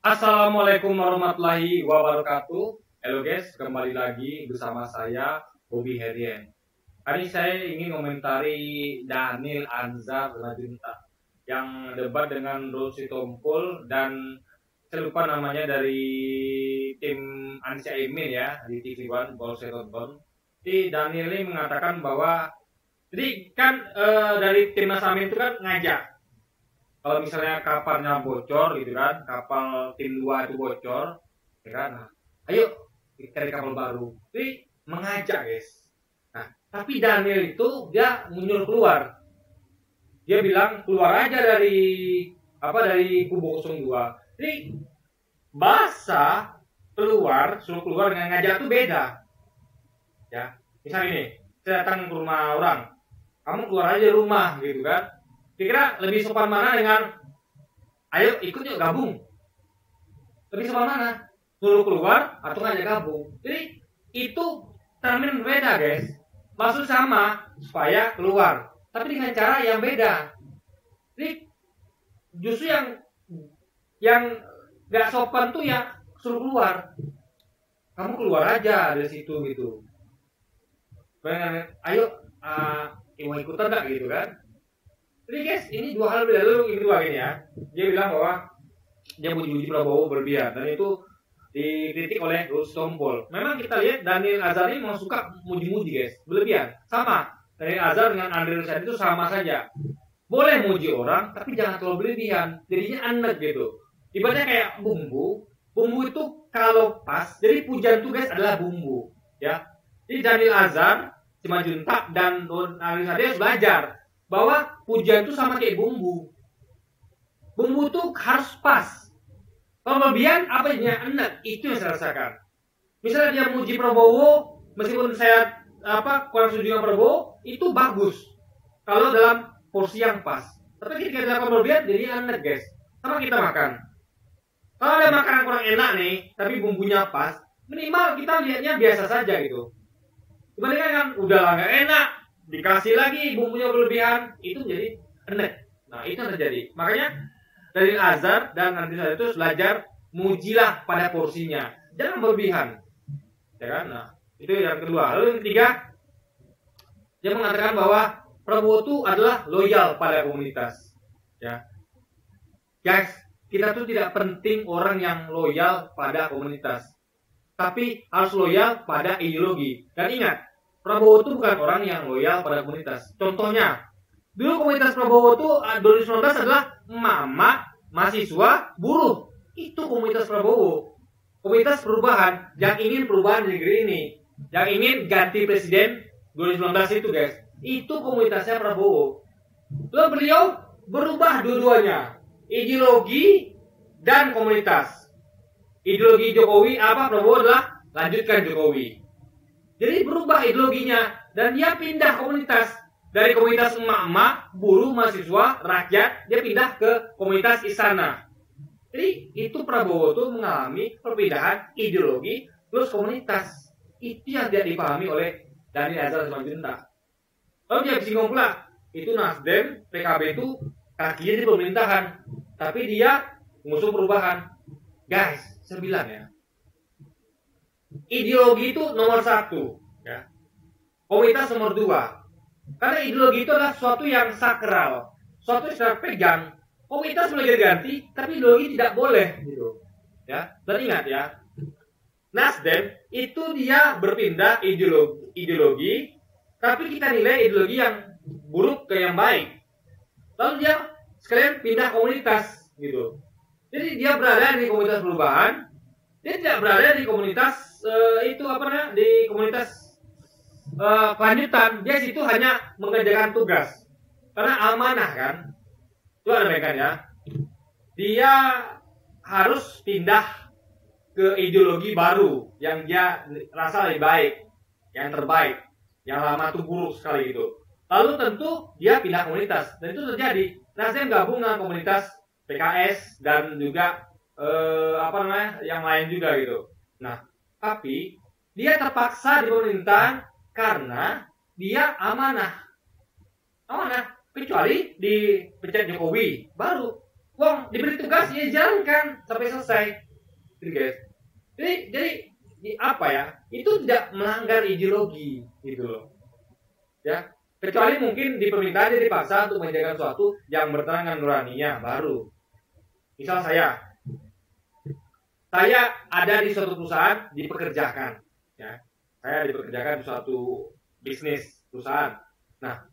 Assalamualaikum warahmatullahi wabarakatuh. Halo guys, kembali lagi bersama saya Bobby Herian. Hari ini saya ingin komentari Daniel Anzar Simanjuntak yang debat dengan Rose Sitompul dan saya lupa namanya dari tim Anissa Imin ya di TV One kalau saya tonton. Jadi Daniel ini mengatakan bahwa jadi kan dari timnas Amin itu kan ngajak kalau misalnya kapalnya bocor gitu kan, kapal tim 2 itu bocor, ya kan, nah, ayo cari kapal baru. Jadi mengajak guys. Nah, tapi Daniel itu dia menyuruh keluar. Dia bilang keluar aja dari kubu 02. Jadi bahasa suruh keluar dengan ngajak itu beda. Ya, misal ini, saya datang ke rumah orang, kamu keluar aja rumah gitu kan. Kira-kira lebih sopan mana dengan ayo ikut yuk gabung? Lebih sopan mana? Suruh keluar atau ngajak gabung? Jadi itu termin berbeda guys. Maksud sama supaya keluar, tapi dengan cara yang beda. Jadi justru yang gak sopan tuh ya suruh keluar. Kamu keluar aja dari situ gitu. Ayo mau ikutan gak gitu kan? Jadi guys, ini dua hal berbeda dulu ini ya. Dia bilang bahwa dia muji-muji Prabowo berlebihan dan itu dikritik oleh Rose Sitompul. Memang kita lihat Daniel Anzar ini memang suka muji-muji guys, berlebihan. Sama Daniel Anzar dengan Andre Rosiade itu sama saja. Boleh muji orang, tapi jangan terlalu berlebihan. Jadinya anek gitu. Ibaratnya kayak bumbu. Bumbu itu kalau pas, jadi pujian itu guys adalah bumbu. Ya. Jadi Daniel Anzar, Simanjuntak dan Andre Rosiade harus belajar bahwa pujian itu sama kayak bumbu. Bumbu itu harus pas. Kalau berlebihan, apa yang enak, itu yang saya rasakan. Misalnya dia muji Prabowo, meskipun saya kurang setuju dengan Prabowo, itu bagus. Kalau dalam porsi yang pas. Tapi ketika dilakukan berlebihan, jadi enak guys. Sama kita makan. Kalau ada makanan kurang enak nih, tapi bumbunya pas, minimal kita lihatnya biasa saja gitu. Dibandingkan kan, udah lah nggak enak, dikasih lagi bumbunya berlebihan, itu jadi enek. Nah itu yang terjadi. Makanya dari Azhar dan Andre Rosiade itu belajar mujilah pada porsinya, jangan berlebihan, ya kan? Nah itu yang kedua. Lalu yang ketiga, dia mengatakan bahwa Prabowo itu adalah loyal pada komunitas. Ya, guys, kita tuh tidak penting orang yang loyal pada komunitas, tapi harus loyal pada ideologi. Dan ingat, Prabowo itu bukan orang yang loyal pada komunitas. Contohnya, dulu komunitas Prabowo itu 2019 adalah emak-emak, mahasiswa, buruh. Itu komunitas Prabowo. Komunitas perubahan yang ingin perubahan di negeri ini, yang ingin ganti presiden 2019 itu guys. Itu komunitasnya Prabowo. Lalu beliau berubah dua-duanya, ideologi dan komunitas. Ideologi Jokowi Prabowo adalah lanjutkan Jokowi. Jadi berubah ideologinya dan dia pindah komunitas. Dari komunitas emak-emak, buruh, mahasiswa, rakyat, dia pindah ke komunitas istana. Jadi itu Prabowo tuh mengalami perpindahan ideologi plus komunitas. Itu yang tidak dipahami oleh Daniel Anzar Simanjuntak. Lalu dia bingung pula, itu Nasdem, PKB itu kakinya di pemerintahan, tapi dia mengusung perubahan. Guys, saya bilang ya, ideologi itu nomor 1 ya. Komunitas nomor 2. Karena ideologi itu adalah sesuatu yang sakral, sesuatu yang saya pegang. Komunitas boleh ganti, tapi ideologi tidak boleh gitu. Ya, dan ingat ya, Nasdem itu dia berpindah ideologi, tapi kita nilai ideologi yang buruk ke yang baik. Lalu dia sekalian pindah komunitas gitu. Jadi dia berada di komunitas perubahan, dia tidak berada di komunitas di komunitas kelanjutan. Dia situ hanya mengerjakan tugas karena amanah kan. Itu ada baikkan ya. Dia harus pindah ke ideologi baru yang dia rasa lebih baik, yang terbaik. Yang lama itu buruk sekali gitu. Lalu tentu dia pindah komunitas dan itu terjadi. Nasdem gabung dengan komunitas PKS dan juga yang lain juga gitu. Nah, tapi dia terpaksa di pemerintahan karena dia amanah. Kecuali dipecat Jokowi, baru Wong diberi tugas ya jalankan sampai selesai, gitu guys. Jadi apa ya? Itu tidak melanggar ideologi, gitu loh. Ya, kecuali mungkin di pemerintahan dia dipaksa untuk menjaga sesuatu yang bertentangan nuraninya baru. Misal saya ada di suatu perusahaan dipekerjakan, ya. Saya dipekerjakan di suatu bisnis perusahaan. Nah,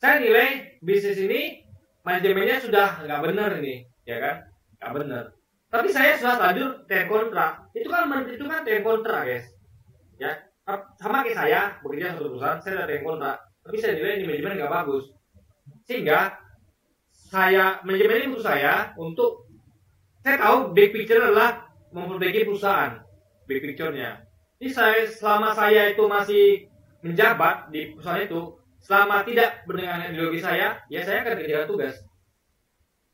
saya nilai bisnis ini manajemennya sudah nggak benar ini, ya kan? Nggak benar. Tapi saya sudah lanjut term kontrak. Itu kan term kontrak, guys. Ya, sama kayak saya bekerja di suatu perusahaan, saya ada term kontrak. Tapi saya nilai ini manajemen nggak bagus. Sehingga manajemen ini butuh saya untuk, saya tahu big picture adalah memperbaiki perusahaan, big picture-nya. Jadi selama saya itu masih menjabat di perusahaan itu, selama tidak berdengan ideologi saya, ya saya akan kerjakan tugas.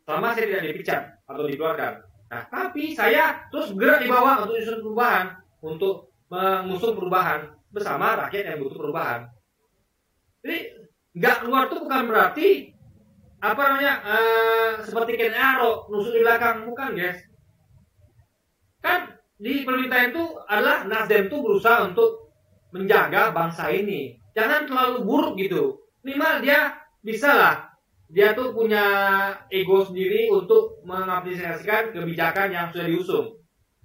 Selama saya tidak dipecat atau dikeluarkan. Nah, tapi saya terus bergerak di bawah untuk menyusun perubahan, untuk mengusung perubahan bersama rakyat yang butuh perubahan. Jadi nggak keluar itu bukan berarti seperti Ken Arok nusuk di belakang, bukan guys. Kan di pemerintahan itu adalah Nasdem itu berusaha untuk menjaga bangsa ini, jangan terlalu buruk gitu. Minimal dia bisa lah, dia tuh punya ego sendiri untuk mengaplikasikan kebijakan yang sudah diusung.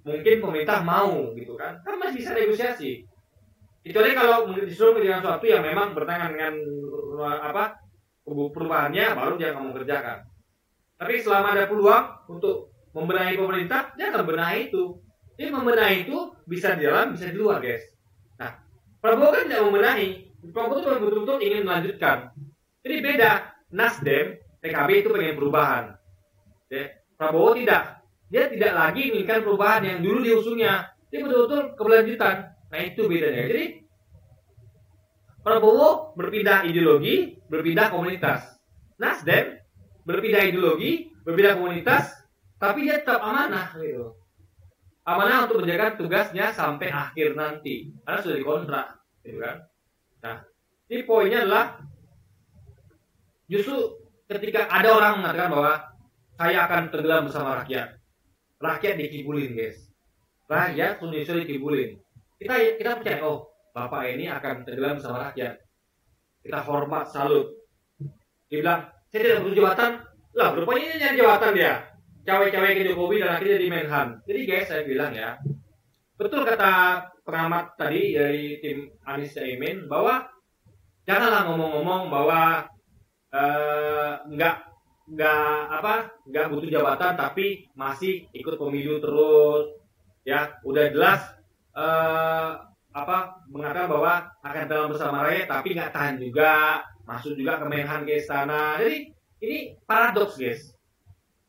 Mungkin pemerintah mau gitu kan masih bisa negosiasi. Kecuali kalau disuruh dengan sesuatu yang memang bertentangan dengan perubahannya, baru dia nggak mau kerjakan. Tapi selama ada peluang untuk membenahi pemerintah, dia akan benahi itu. Jadi membenahi itu bisa di dalam, bisa di luar, guys. Nah, Prabowo kan tidak membenahi. Prabowo itu betul-betul ingin melanjutkan. Jadi beda. Nasdem, PKB itu pengen perubahan. Prabowo tidak. Dia tidak lagi menginginkan perubahan yang dulu diusungnya. Dia betul-betul keberlanjutan. Nah, itu bedanya. Jadi Prabowo berpindah ideologi, berpindah komunitas. Nasdem berpindah ideologi, berpindah komunitas, tapi dia tetap amanah gitu. Amanah untuk menjaga tugasnya sampai akhir nanti. Karena sudah dikontrak, gitu kan. Nah, ini poinnya adalah justru ketika ada orang mengatakan bahwa saya akan tenggelam bersama rakyat. Rakyat dikibulin, guys. Rakyat Indonesia dikibulin. Kita percaya, oh, Bapak ini akan tenggelam bersama rakyat. Kita hormat, salut. Dia bilang, saya tidak butuh jabatan. Lah, rupanya ini nyari jabatan dia. Cawe-cawe ke Jokowi dan akhirnya di Menhan. Jadi guys, saya bilang ya, betul kata pengamat tadi dari tim Anies Caimin bahwa janganlah ngomong-ngomong bahwa nggak butuh jabatan tapi masih ikut pemilu terus. Ya, udah jelas mengatakan bahwa akan dalam bersama rakyat tapi nggak tahan juga, masuk juga ke Menhan ke istana. Jadi ini paradoks, guys.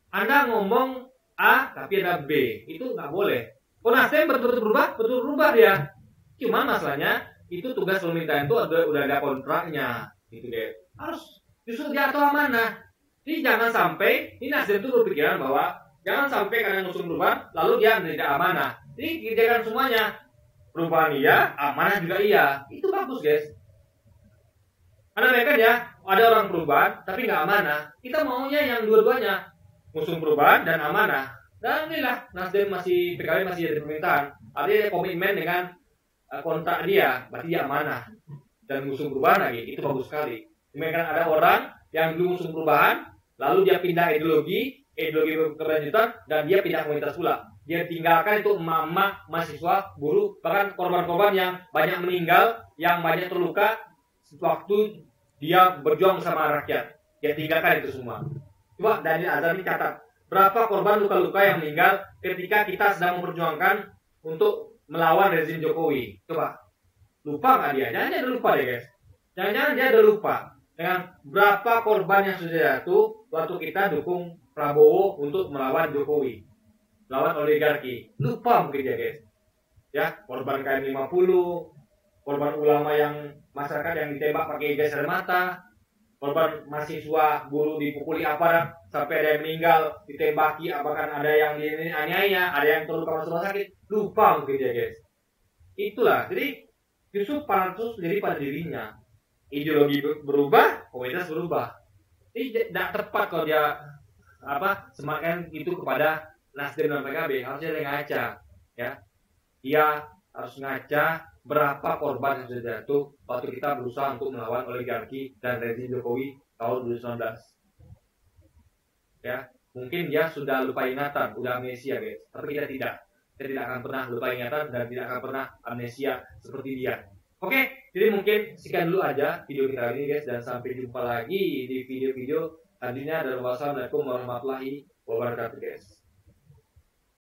Anda ngomong A tapi ada B, itu nggak boleh. Oh, Nasdem betul berubah dia. Cuman masalahnya itu tugas pemerintahan itu udah ada kontraknya, gitu deh. Harus justru dia atau amanah. Jadi jangan sampai ini Nasdem itu berpikiran bahwa jangan sampai karena ngusung perubahan lalu dia tidak amanah. Jadi kerjakan semuanya. Perubahan iya, amanah juga iya. Itu bagus, guys. Karena mereka ya ada orang perubahan tapi nggak amanah. Kita maunya yang dua-duanya. Ngusung perubahan dan amanah. Dan inilah Nasdem PKB masih jadi pemerintahan. Artinya komitmen dengan kontrak dia, berarti dia amanah. Dan ngusung perubahan lagi, itu bagus sekali. Mereka ada orang yang dulu ngusung perubahan, lalu dia pindah ideologi keberlanjutan, dan dia pindah komunitas pula. Dia tinggalkan itu emak-emak, mahasiswa, buruh, bahkan korban-korban yang banyak meninggal, yang banyak terluka, waktu dia berjuang sama rakyat. Dia tinggalkan itu semua. Coba Daniel Azhar ini catat, berapa korban luka-luka yang meninggal ketika kita sedang memperjuangkan untuk melawan rezim Jokowi. Coba, lupa nggak dia? Jangan dia udah lupa deh, guys. Jangan-jangan dia udah lupa dengan berapa korban yang sudah jatuh waktu kita dukung Prabowo untuk melawan Jokowi, melawan oligarki. Lupa mungkin dia, guys. Ya, korban KM50, korban ulama yang masyarakat yang ditembak pakai gas air mata, korban mahasiswa buruh dipukuli aparat sampai ada yang meninggal, ditembaki, bahkan ada yang dianiaya, ada yang terluka masuk rumah sakit. Lupa mungkin dia, guys. Itulah, jadi justru pansus jadi pada dirinya. Ideologi berubah, komunitas berubah. Jadi tidak tepat kalau dia sematkan itu kepada Nasdem dan PKB, harusnya dia ngaca, ya. Dia harus ngaca berapa korban yang sudah jatuh waktu kita berusaha untuk melawan oligarki dan rezim Jokowi tahun 2019. Ya, mungkin dia sudah lupa ingatan, udah amnesia guys, tapi kita tidak. Kita tidak akan pernah lupa ingatan dan tidak akan pernah amnesia seperti dia. Oke, jadi mungkin sekian dulu aja video kita kali ini guys, dan sampai jumpa lagi di video-video selanjutnya. Dan wassalamualaikum warahmatullahi wabarakatuh guys.